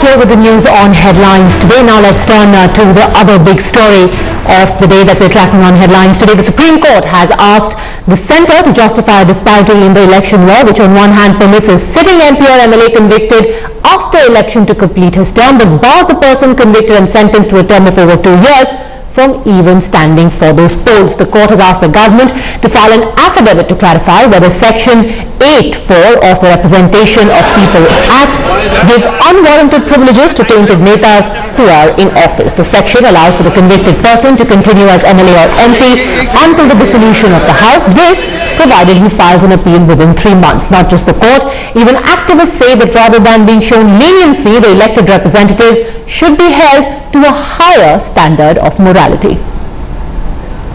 here with the news on headlines today. Now let's turn to the other big story of the day that we're tracking on headlines today. The Supreme Court has asked the centre to justify a disparity in the election law, which on one hand permits a sitting MP or MLA convicted after election to complete his term, but bars a person convicted and sentenced to a term of over 2 years from even standing for those polls. The court has asked the government to file an affidavit to clarify whether Section 8(4) of the Representation of People Act gives unwarranted privileges to tainted Netas who are in office. The section allows for the convicted person to continue as MLA or MP until the dissolution of the House. This provided he files an appeal within 3 months. Not just the court, even activists say that rather than being shown leniency, the elected representatives should be held to a higher standard of morality.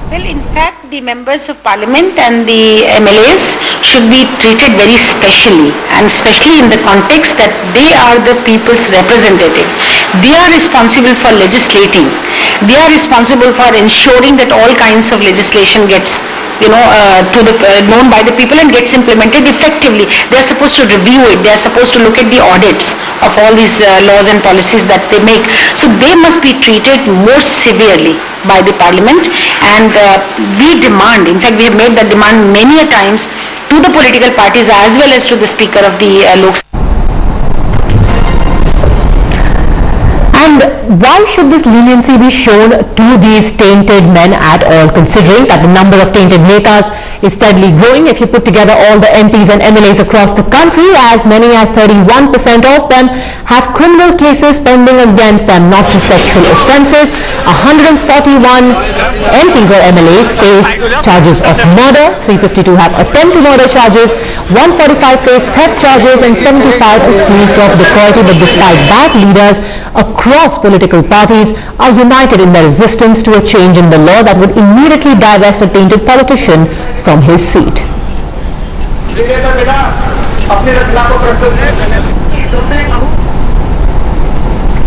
Well, in fact, the members of parliament and the MLAs should be treated very specially, and especially in the context that they are the people's representative. They are responsible for legislating. They are responsible for ensuring that all kinds of legislation gets known by the people and gets implemented effectively. They are supposed to review it. They are supposed to look at the audits of all these laws and policies that they make. So they must be treated more severely by the parliament, and we demand, in fact we have made that demand many a times to the political parties as well as to the Speaker of the Lok Sabha. And why should this leniency be shown to these tainted men at all, considering that the number of tainted Netas is steadily growing? If you put together all the MPs and MLAs across the country, as many as 31% of them have criminal cases pending against them, not just sexual offences. 141 MPs or MLAs face charges of murder, 352 have attempt to murder charges, 145 face theft charges, and 75 accused of dacoity. But despite that, leaders across political parties are united in their resistance to a change in the law that would immediately divest a tainted politician from his seat.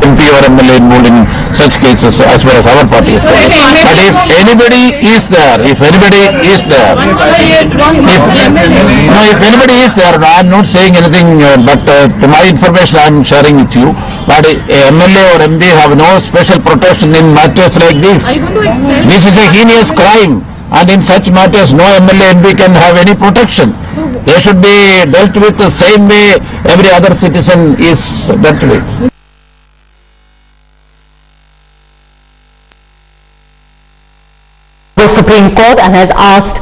MP or MLA involved in such cases as far as our party is concerned. But if anybody is there, if anybody is there, I am not saying anything, but to my information I am sharing with you, but MLA or MP have no special protection in matters like this. This is a heinous crime, and in such matters no MLA MP can have any protection. They should be dealt with the same way every other citizen is dealt with. The Supreme Court and has asked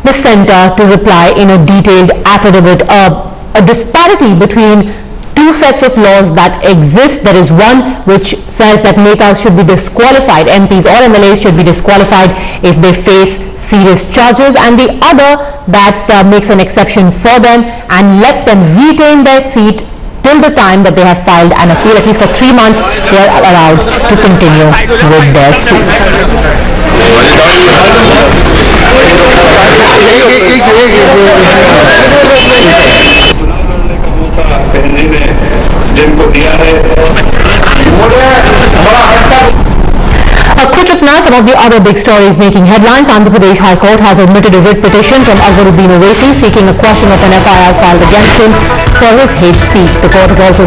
the centre to reply in a detailed affidavit. A disparity between two sets of laws that exist. There is one which says that Netas should be disqualified, MPs or MLAs should be disqualified if they face serious charges, and the other that makes an exception for them and lets them retain their seat till the time that they have filed an appeal. At least for 3 months they are allowed to continue with their seat. A quick look now, some of the other big stories making headlines. Andhra Pradesh High Court has admitted a writ petition from Akbaruddin Owaisi seeking a quashing of an FIR filed against him for his hate speech. The court has also